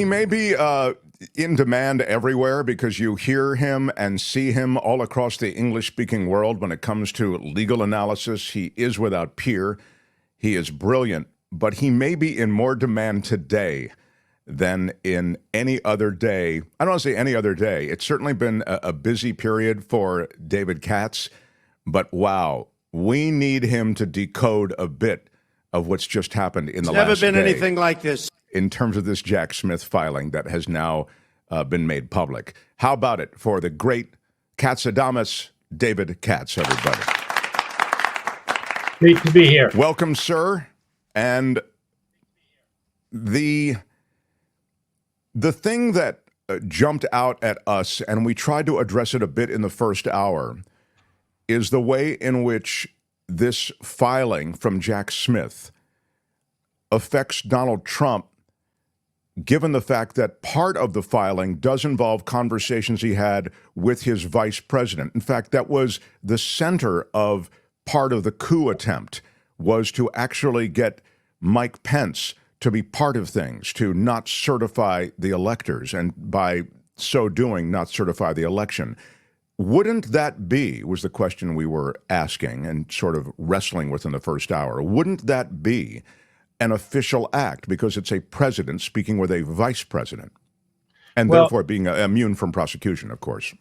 He may be in demand everywhere because you hear him and see him all across the English-speaking world when it comes to legal analysis. He is without peer. He is brilliant, but he may be in more demand today than in any other day. I don't want to say any other day. It's certainly been a busy period for David Katz, but wow, we need him to decode a bit of what's just happened in the last day. Never been anything like this. In terms of this Jack Smith filing that has now been made public. How about it for the great Katzadamus, David Katz, everybody. Great to be here. Welcome, sir. And the thing that jumped out at us, and we tried to address it a bit in the first hour, is the way in which this filing from Jack Smith affects Donald Trump, given the fact that part of the filing does involve conversations he had with his vice president. In fact, that was the center of part of the coup attempt, was to actually get Mike Pence to be part of things, to not certify the electors, and by so doing, not certify the election. Wouldn't that be, was the question we were asking and sort of wrestling with in the first hour, wouldn't that be an official act, because it's a president speaking with a vice president, and therefore being immune from prosecution, of course?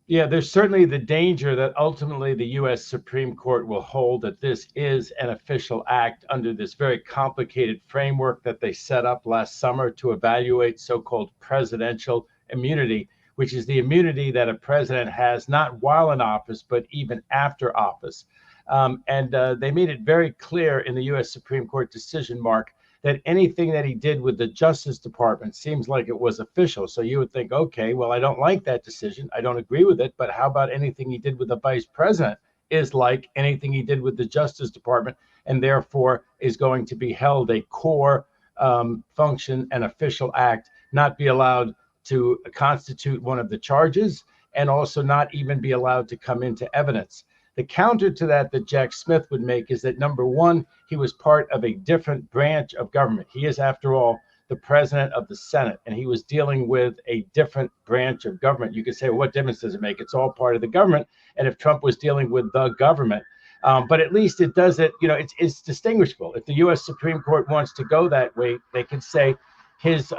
Yeah, there's certainly the danger that ultimately the U.S. Supreme Court will hold that this is an official act under this very complicated framework that they set up last summer to evaluate so-called presidential immunity, which is the immunity that a president has not while in office, but even after office. They made it very clear in the U.S. Supreme Court decision, Mark, that anything that he did with the Justice Department seems like it was official. So you would think, okay, well, I don't like that decision. I don't agree with it. But how about anything he did with the vice president is like anything he did with the Justice Department, and therefore is going to be held a core function, an official act, not be allowed to constitute one of the charges, and also not even be allowed to come into evidence. The counter to that Jack Smith would make is that, number one, he was part of a different branch of government. He is, after all, the president of the Senate, and he was dealing with a different branch of government. You could say, well, what difference does it make? It's all part of the government. And if Trump was dealing with the government, but at least it does it, it's distinguishable. If the U.S. Supreme Court wants to go that way, they can say his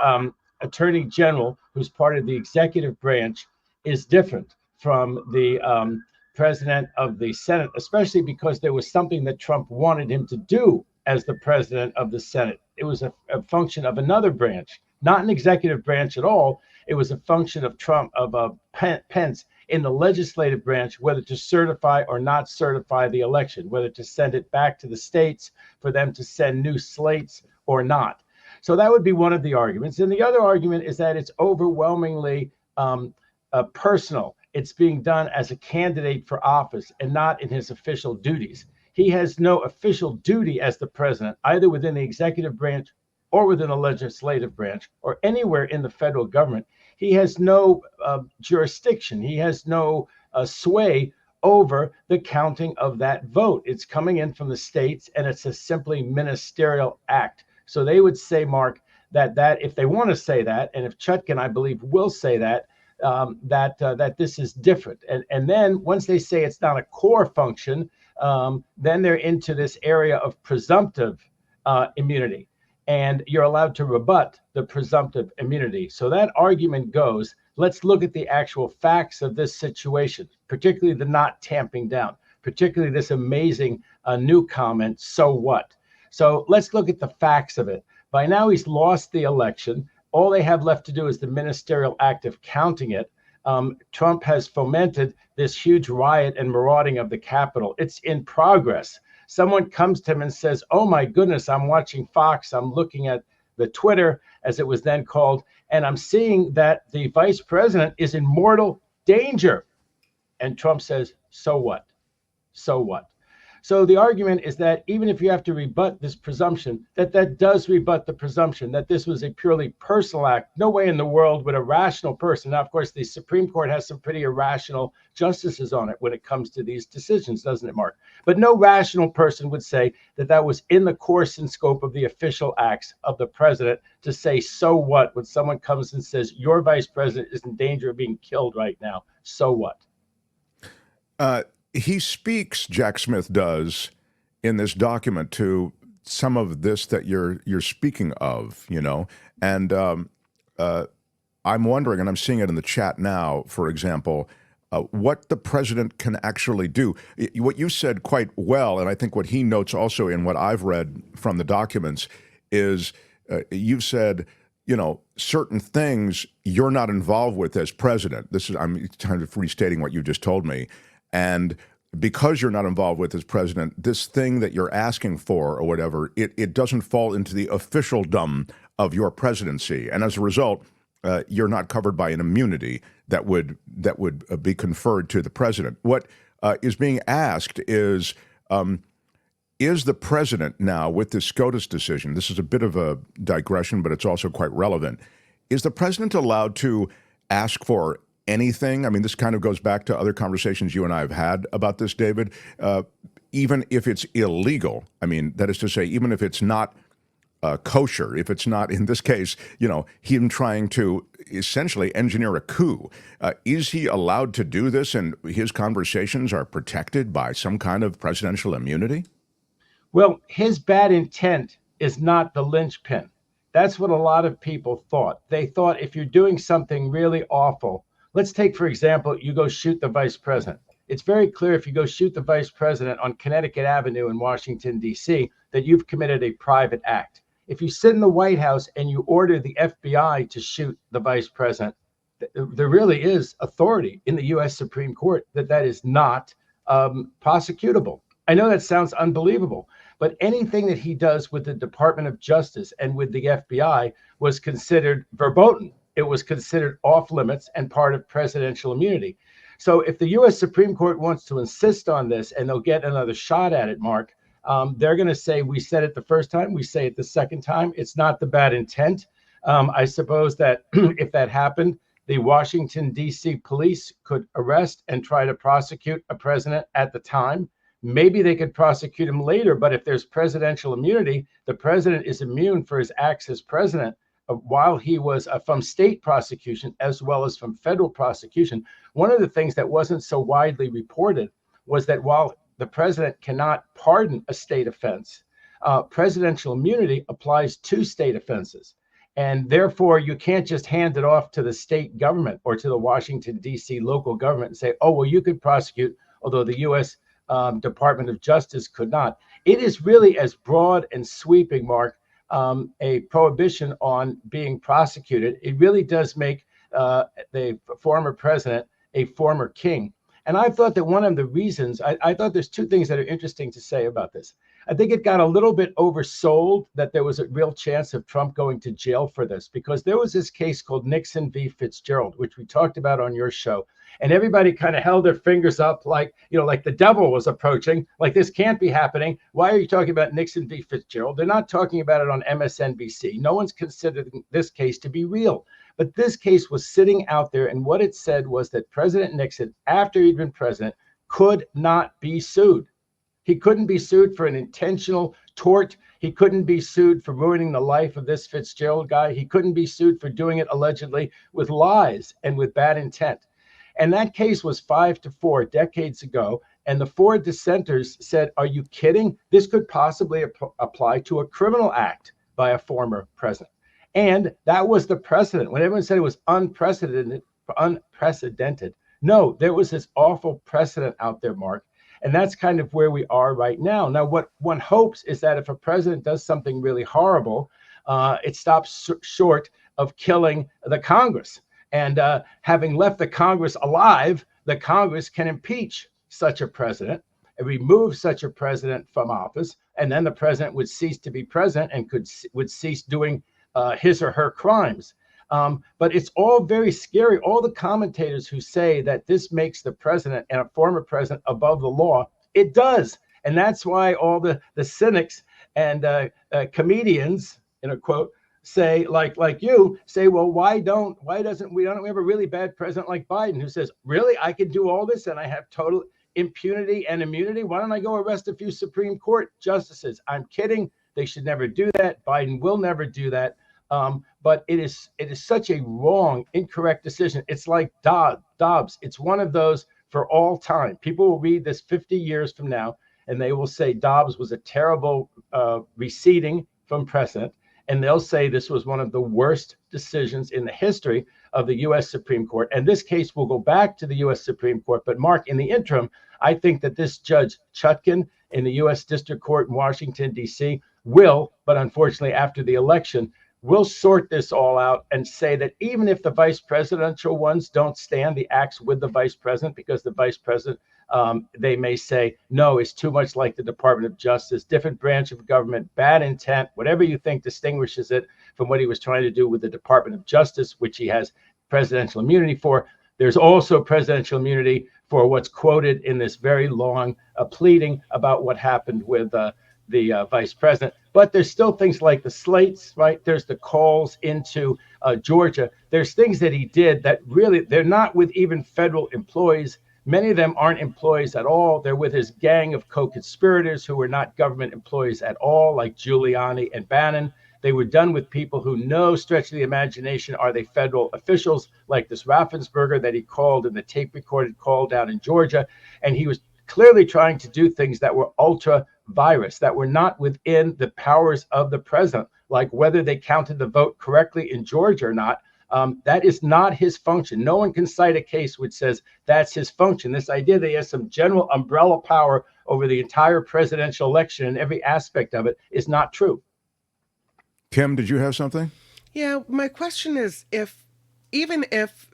attorney general, who's part of the executive branch, is different from the president of the Senate, especially because there was something that Trump wanted him to do as the president of the Senate. It was a function of another branch, not an executive branch at all. It was a function of Pence in the legislative branch, whether to certify or not certify the election, whether to send it back to the states for them to send new slates or not. So that would be one of the arguments. And the other argument is that it's overwhelmingly personal. It's being done as a candidate for office and not in his official duties. He has no official duty as the president, either within the executive branch or within the legislative branch or anywhere in the federal government. He has no jurisdiction. He has no sway over the counting of that vote. It's coming in from the states, and it's a simply ministerial act. So they would say, Mark, that if they want to say that, and if Chutkan, I believe, will say that, that this is different. And then once they say it's not a core function, then they're into this area of presumptive immunity. And you're allowed to rebut the presumptive immunity. So that argument goes, let's look at the actual facts of this situation, particularly the not tamping down, particularly this amazing new comment, so what? So let's look at the facts of it. By now, he's lost the election. All they have left to do is the ministerial act of counting it. Trump has fomented this huge riot and marauding of the Capitol. It's in progress. Someone comes to him and says, oh, my goodness, I'm watching Fox. I'm looking at the Twitter, as it was then called, and I'm seeing that the vice president is in mortal danger. And Trump says, so what? So what? So the argument is that even if you have to rebut this presumption, that does rebut the presumption that this was a purely personal act. No way in the world would a rational person. Now, of course, the Supreme Court has some pretty irrational justices on it when it comes to these decisions, doesn't it, Mark? But no rational person would say that that was in the course and scope of the official acts of the president to say, so what, when someone comes and says, your vice president is in danger of being killed right now, so what? He speaks, Jack Smith does, in this document to some of this that you're speaking of, you know, and I'm wondering, and I'm seeing it in the chat now, for example, what the president can actually do. What you said quite well, and I think what he notes also in what I've read from the documents is you've said, you know, certain things you're not involved with as president. This is, I'm kind of restating what you just told me. And because you're not involved with as president, this thing that you're asking for or whatever, it doesn't fall into the officialdom of your presidency. And as a result, you're not covered by an immunity that would be conferred to the president. What is being asked is the president now, with this SCOTUS decision, this is a bit of a digression, but it's also quite relevant, is the president allowed to ask for anything? I mean, this kind of goes back to other conversations you and I have had about this, David. Even if it's illegal, I mean, that is to say, even if it's not kosher, if it's not, in this case, you know, him trying to essentially engineer a coup, is he allowed to do this, and his conversations are protected by some kind of presidential immunity? Well, his bad intent is not the linchpin. That's what a lot of people thought. They thought if you're doing something really awful, let's take, for example, you go shoot the vice president. It's very clear if you go shoot the vice president on Connecticut Avenue in Washington, D.C., that you've committed a private act. If you sit in the White House and you order the FBI to shoot the vice president, there really is authority in the U.S. Supreme Court that is not prosecutable. I know that sounds unbelievable, but anything that he does with the Department of Justice and with the FBI was considered verboten. It was considered off limits and part of presidential immunity. So if the U.S. Supreme Court wants to insist on this, and they'll get another shot at it, Mark, they're going to say, we said it the first time, we say it the second time. It's not the bad intent. I suppose that if that happened, the Washington, D.C. police could arrest and try to prosecute a president at the time. Maybe they could prosecute him later, but if there's presidential immunity, the president is immune for his acts as president while he was from state prosecution as well as from federal prosecution. One of the things that wasn't so widely reported was that while the president cannot pardon a state offense, presidential immunity applies to state offenses. And therefore, you can't just hand it off to the state government or to the Washington, D.C. local government and say, oh, well, you could prosecute, although the U.S. Department of Justice could not. It is really as broad and sweeping, Mark, a prohibition on being prosecuted. It really does make the former president a former king. And I thought that one of the reasons, I thought there's two things that are interesting to say about this. I think it got a little bit oversold that there was a real chance of Trump going to jail for this, because there was this case called Nixon v. Fitzgerald, which we talked about on your show. And everybody kind of held their fingers up like, you know, like the devil was approaching, like this can't be happening. Why are you talking about Nixon v. Fitzgerald? They're not talking about it on MSNBC. No one's considered this case to be real. But this case was sitting out there, and what it said was that President Nixon, after he'd been president, could not be sued. He couldn't be sued for an intentional tort. He couldn't be sued for ruining the life of this Fitzgerald guy. He couldn't be sued for doing it allegedly with lies and with bad intent. And that case was 5-4 decades ago. And the four dissenters said, are you kidding? This could possibly apply to a criminal act by a former president. And that was the precedent. When everyone said it was unprecedented, no, there was this awful precedent out there, Mark. And that's kind of where we are right now. Now, what one hopes is that if a president does something really horrible, it stops short of killing the Congress. And having left the Congress alive, the Congress can impeach such a president and remove such a president from office. And then the president would cease to be president and would cease doing his or her crimes. But it's all very scary. All the commentators who say that this makes the president and a former president above the law, it does. And that's why all the cynics and comedians, in a quote, say like you say, well, why don't we have a really bad president like Biden who says, really, I can do all this and I have total impunity and immunity? Why don't I go arrest a few Supreme Court justices? I'm kidding. They should never do that. Biden will never do that. But it is such a wrong, incorrect decision. It's like Dobbs. It's one of those for all time. People will read this 50 years from now, and they will say Dobbs was a terrible receding from precedent. And they'll say this was one of the worst decisions in the history of the U.S. Supreme Court. And this case will go back to the U.S. Supreme Court. But Mark, in the interim, I think that this Judge Chutkan in the U.S. District Court in Washington, D.C. will, but unfortunately after the election, will sort this all out and say that even if the vice presidential ones don't stand the acts with the vice president, because the vice president, they may say, no, it's too much like the Department of Justice, different branch of government, bad intent, whatever you think distinguishes it from what he was trying to do with the Department of Justice, which he has presidential immunity for. There's also presidential immunity for what's quoted in this very long pleading about what happened with the vice president. But there's still things like the slates, right? There's the calls into Georgia. There's things that he did that really, they're not with even federal employees. Many of them aren't employees at all. They're with his gang of co-conspirators who were not government employees at all, like Giuliani and Bannon. They were done with people who, no stretch of the imagination, are they federal officials, like this Raffensperger that he called in the tape recorded call down in Georgia. And he was clearly trying to do things that were ultra virus, that were not within the powers of the president, like whether they counted the vote correctly in Georgia or not. That is not his function. No one can cite a case which says that's his function. This idea that he has some general umbrella power over the entire presidential election and every aspect of it is not true. Kim, did you have something? Yeah, my question is, even if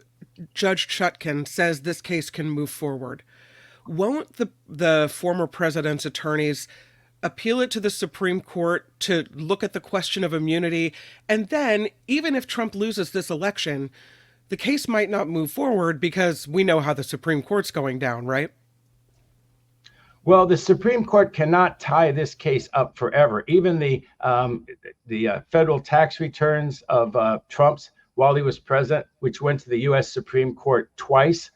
Judge Chutkan says this case can move forward, won't the former president's attorneys appeal it to the Supreme Court to look at the question of immunity? And then, even if Trump loses this election, the case might not move forward because we know how the Supreme Court's going down, right? Well, the Supreme Court cannot tie this case up forever. Even the federal tax returns of Trump's while he was president, which went to the U.S. Supreme Court twice,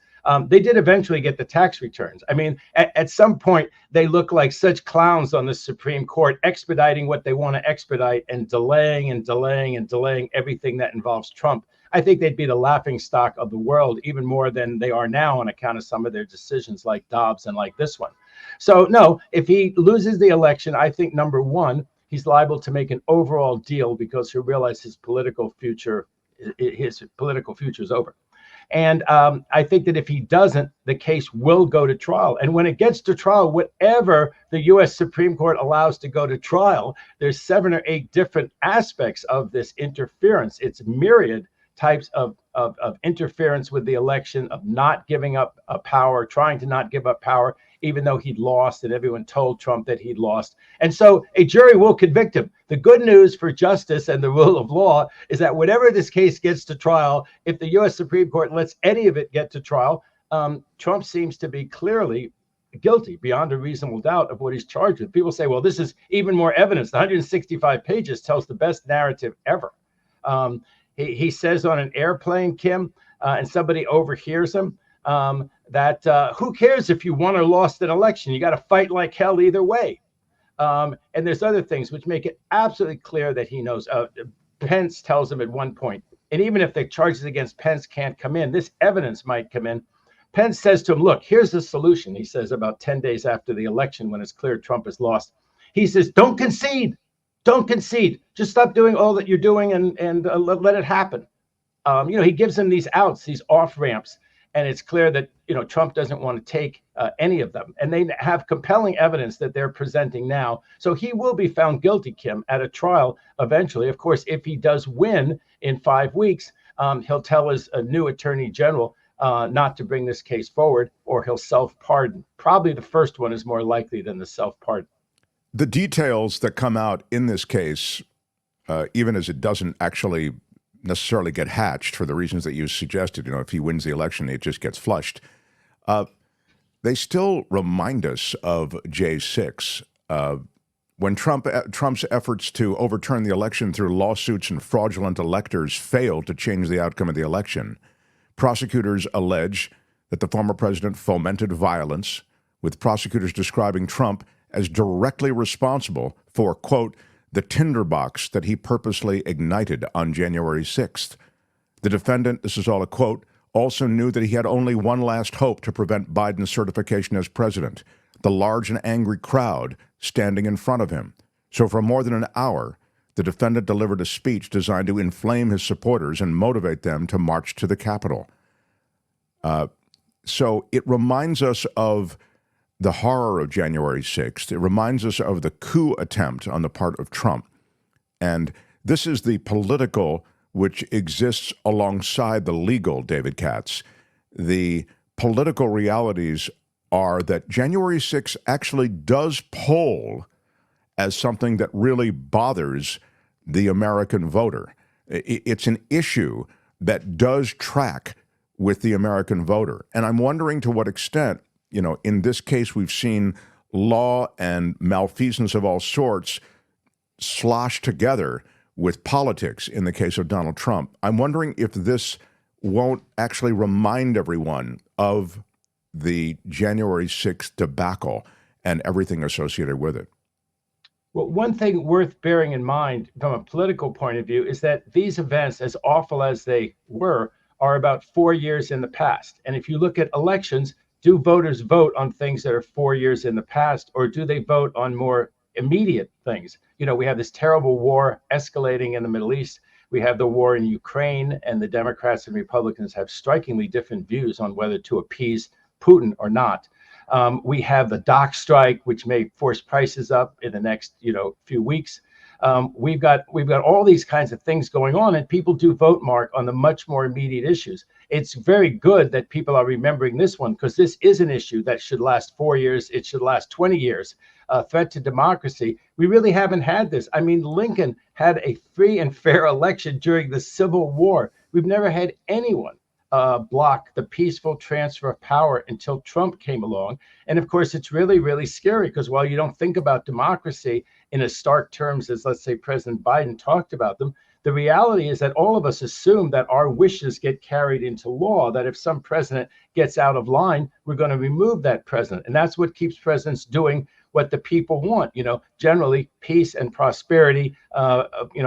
they did eventually get the tax returns. I mean, at some point, they look like such clowns on the Supreme Court, expediting what they want to expedite and delaying and delaying and delaying everything that involves Trump. I think they'd be the laughingstock of the world, even more than they are now on account of some of their decisions like Dobbs and like this one. So, no, if he loses the election, I think, number one, he's liable to make an overall deal because he'll realize his political future is over. And I think that if he doesn't, the case will go to trial. And when it gets to trial, whatever the U.S. Supreme Court allows to go to trial, there's 7 or 8 different aspects of this interference. It's myriad types of interference with the election, of not giving up power, trying to not give up power, even though he'd lost and everyone told Trump that he'd lost. And so a jury will convict him. The good news for justice and the rule of law is that whenever this case gets to trial, if the U.S. Supreme Court lets any of it get to trial, Trump seems to be clearly guilty beyond a reasonable doubt of what he's charged with. People say, well, this is even more evidence. The 165 pages tells the best narrative ever. He says on an airplane, Kim, and somebody overhears him, that who cares if you won or lost an election? You got to fight like hell either way. And there's other things which make it absolutely clear that he knows. Pence tells him at one point, and even if the charges against Pence can't come in, this evidence might come in. Pence says to him, look, here's the solution. He says about 10 days after the election, when it's clear Trump has lost, he says, don't concede. Don't concede. Just stop doing all that you're doing and let it happen. He gives him these outs, these off ramps. And it's clear that, Trump doesn't want to take any of them. And they have compelling evidence that they're presenting now. So he will be found guilty, Kim, at a trial eventually. Of course, if he does win in 5 weeks, he'll tell his new attorney general not to bring this case forward, or he'll self-pardon. Probably the first one is more likely than the self-pardon. The details that come out in this case, even as it doesn't actually necessarily get hatched for the reasons that you suggested, if he wins the election, it just gets flushed. they still remind us of J6. When Trump's efforts to overturn the election through lawsuits and fraudulent electors failed to change the outcome of the election, prosecutors allege that the former president fomented violence, with prosecutors describing Trump as directly responsible for, quote, the tinderbox that he purposely ignited on January 6th. The defendant, this is all a quote, also knew that he had only one last hope to prevent Biden's certification as president, the large and angry crowd standing in front of him. So for more than an hour, the defendant delivered a speech designed to inflame his supporters and motivate them to march to the Capitol. So it reminds us of the horror of January 6th. It reminds us of the coup attempt on the part of Trump. And this is the political which exists alongside the legal, David Katz. The political realities are that January 6th actually does poll as something that really bothers the American voter. It's an issue that does track with the American voter. And I'm wondering to what extent, in this case, we've seen law and malfeasance of all sorts sloshed together with politics in the case of Donald Trump. I'm wondering if this won't actually remind everyone of the January 6th debacle and everything associated with it. Well, one thing worth bearing in mind from a political point of view is that these events, as awful as they were, are about 4 years in the past. And if you look at elections, do voters vote on things that are 4 years in the past, or do they vote on more immediate things? We have this terrible war escalating in the Middle East. We have the war in Ukraine, and the Democrats and Republicans have strikingly different views on whether to appease Putin or not. We have the dock strike, which may force prices up in the next, few weeks. We've got all these kinds of things going on, and people do vote, Mark, on the much more immediate issues. It's very good that people are remembering this one, because this is an issue that should last 4 years. It should last 20 years. A threat to democracy. We really haven't had this. I mean, Lincoln had a free and fair election during the Civil War. We've never had anyone block the peaceful transfer of power until Trump came along. And of course, it's really, really scary, because while you don't think about democracy in as stark terms as, let's say, President Biden talked about them, the reality is that all of us assume that our wishes get carried into law, that if some president gets out of line, we're going to remove that president. And that's what keeps presidents doing what the people want, generally peace and prosperity,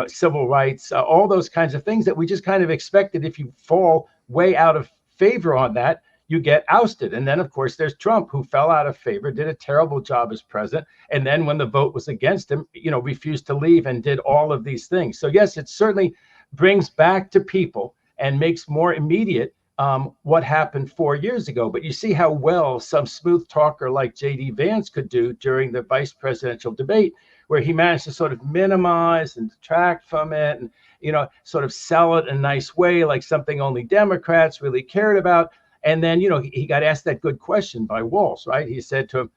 civil rights, all those kinds of things that we just kind of expected. If you fall way out of favor on that, you get ousted. And then, of course, there's Trump, who fell out of favor, did a terrible job as president. And then when the vote was against him, refused to leave and did all of these things. So, yes, it certainly brings back to people and makes more immediate what happened 4 years ago. But you see how well some smooth talker like J.D. Vance could do during the vice presidential debate, where he managed to sort of minimize and detract from it and, sort of sell it in a nice way, like something only Democrats really cared about. And then, he got asked that good question by Walsh, right? He said to him,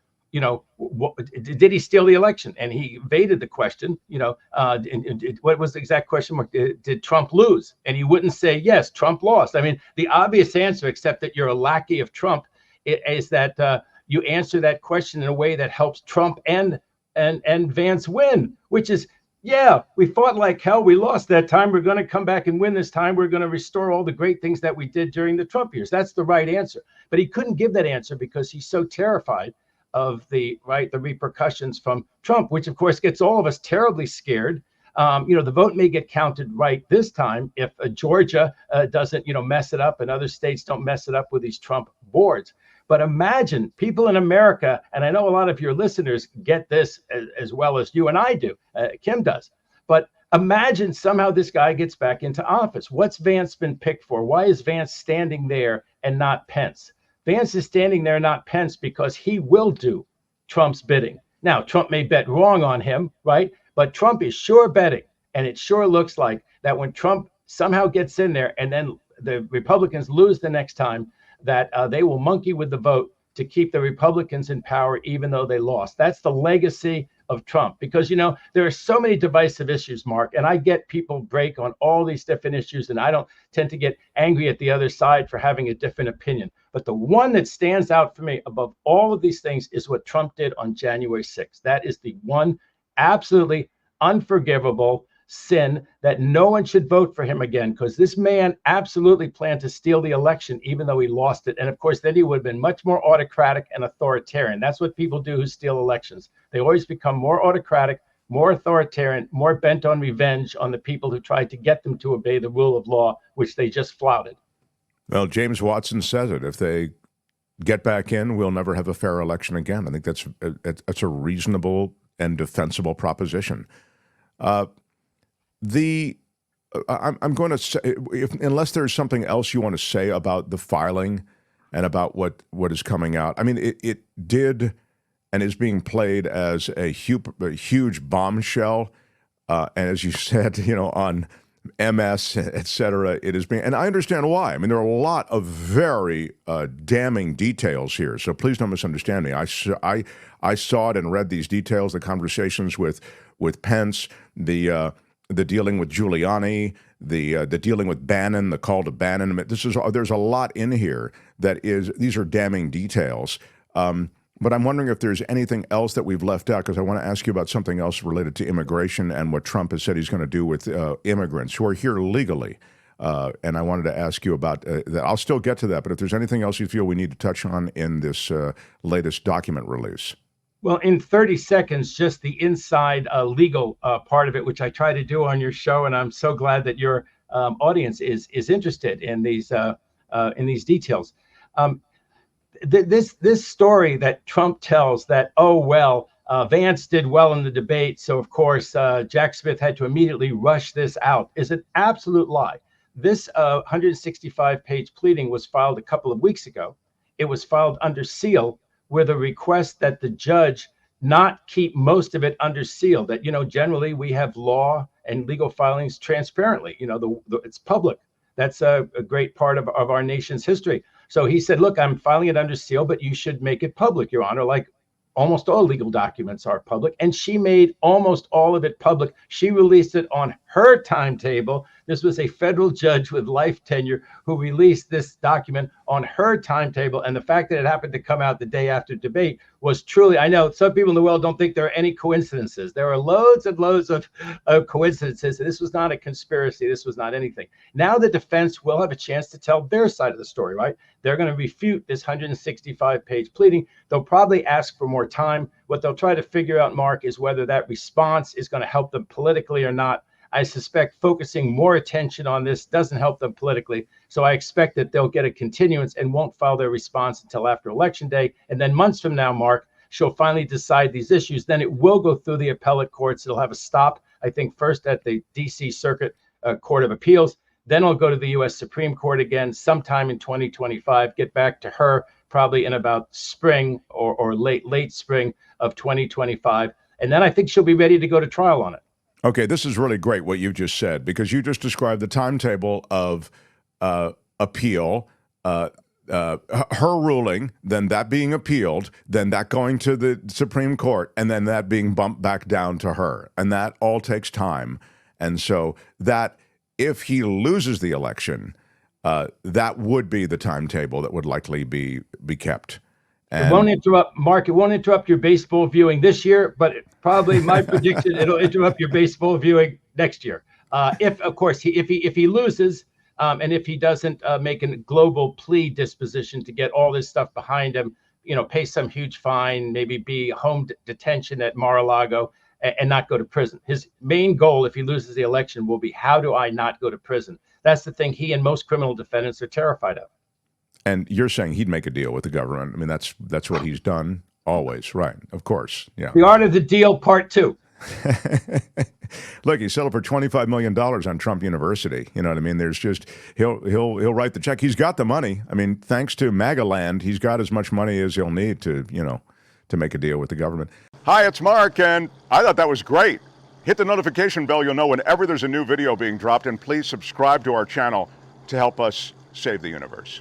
did he steal the election? And he evaded the question. What was the exact question? Did Trump lose? And he wouldn't say, yes, Trump lost. I mean, the obvious answer, except that you're a lackey of Trump, is that you answer that question in a way that helps Trump and Vance win, which is, yeah, we fought like hell. We lost that time. We're going to come back and win this time. We're going to restore all the great things that we did during the Trump years. That's the right answer. But he couldn't give that answer because he's so terrified of the repercussions from Trump, which of course gets all of us terribly scared. The vote may get counted right this time if Georgia doesn't, mess it up, and other states don't mess it up with these Trump boards. But imagine people in America, and I know a lot of your listeners get this as well as you and I do, Kim does, but imagine somehow this guy gets back into office. What's Vance been picked for? Why is Vance standing there and not Pence? Vance is standing there, not Pence, because he will do Trump's bidding. Now, Trump may bet wrong on him, right? But Trump is sure betting. And it sure looks like that when Trump somehow gets in there and then the Republicans lose the next time, that they will monkey with the vote to keep the Republicans in power, even though they lost. That's the legacy of Trump, because, you know, there are so many divisive issues, Mark, and I get people break on all these different issues, and I don't tend to get angry at the other side for having a different opinion. But the one that stands out for me above all of these things is what Trump did on January 6th. That is the one absolutely unforgivable sin that no one should vote for him again, because this man absolutely planned to steal the election, even though he lost it. And of course, then he would have been much more autocratic and authoritarian. That's what people do who steal elections. They always become more autocratic, more authoritarian, more bent on revenge on the people who tried to get them to obey the rule of law, which they just flouted. Well, James Watson says it. If they get back in, we'll never have a fair election again. I think that's a reasonable and defensible proposition. I'm going to say, unless there's something else you want to say about the filing and about what is coming out. I mean, it did and is being played as a huge bombshell, and as you said, you know, on MS, et cetera, it is being, and I understand why. I mean, there are a lot of very damning details here, so please don't misunderstand me. I saw it and read these details, the conversations with Pence, the dealing with Giuliani, the dealing with Bannon, the call to Bannon. There's a lot in here these are damning details. But I'm wondering if there's anything else that we've left out, because I want to ask you about something else related to immigration and what Trump has said he's going to do with immigrants who are here legally. And I wanted to ask you about that. I'll still get to that, but if there's anything else you feel we need to touch on in this latest document release. Well, in 30 seconds, just the inside legal part of it, which I try to do on your show, and I'm so glad that your audience is interested in these details. This story that Trump tells that, oh, well, Vance did well in the debate, so of course Jack Smith had to immediately rush this out, is an absolute lie. This 165-page pleading was filed a couple of weeks ago. It was filed under seal with a request that the judge not keep most of it under seal, that, you know, generally we have law and legal filings transparently. You know, it's public. That's a great part of our nation's history. So he said, look, I'm filing it under seal, but you should make it public, Your Honor, like almost all legal documents are public. And she made almost all of it public. She released it on her timetable. This was a federal judge with life tenure who released this document on her timetable. And the fact that it happened to come out the day after debate was truly, I know some people in the world don't think there are any coincidences. There are loads and loads of coincidences. This was not a conspiracy. This was not anything. Now the defense will have a chance to tell their side of the story, right? They're going to refute this 165-page pleading. They'll probably ask for more time. What they'll try to figure out, Mark, is whether that response is going to help them politically or not. I suspect focusing more attention on this doesn't help them politically. So I expect that they'll get a continuance and won't file their response until after Election Day. And then months from now, Mark, she'll finally decide these issues. Then it will go through the appellate courts. It'll have a stop, I think, first at the D.C. Circuit Court of Appeals. Then it'll go to the U.S. Supreme Court again sometime in 2025, get back to her probably in about spring or late spring of 2025. And then I think she'll be ready to go to trial on it. Okay, this is really great what you just said, because you just described the timetable of appeal, her ruling, then that being appealed, then that going to the Supreme Court, and then that being bumped back down to her. And that all takes time. And so that if he loses the election, that would be the timetable that would likely be kept. It won't interrupt, Mark. It won't interrupt your baseball viewing this year, but probably my prediction, it'll interrupt your baseball viewing next year. If, of course, if he loses, and if he doesn't make a global plea disposition to get all this stuff behind him, you know, pay some huge fine, maybe be home detention at Mar-a-Lago, and not go to prison. His main goal, if he loses the election, will be, how do I not go to prison? That's the thing he and most criminal defendants are terrified of. And you're saying he'd make a deal with the government. I mean, that's what he's done always, right? Of course, yeah. The art of the deal, part 2. Look, he settled for $25 million on Trump University. You know what I mean? There's just he'll write the check. He's got the money. I mean, thanks to MAGA land, he's got as much money as he'll need to make a deal with the government. Hi, it's Mark, and I thought that was great. Hit the notification bell. You'll know whenever there's a new video being dropped, and please subscribe to our channel to help us save the universe.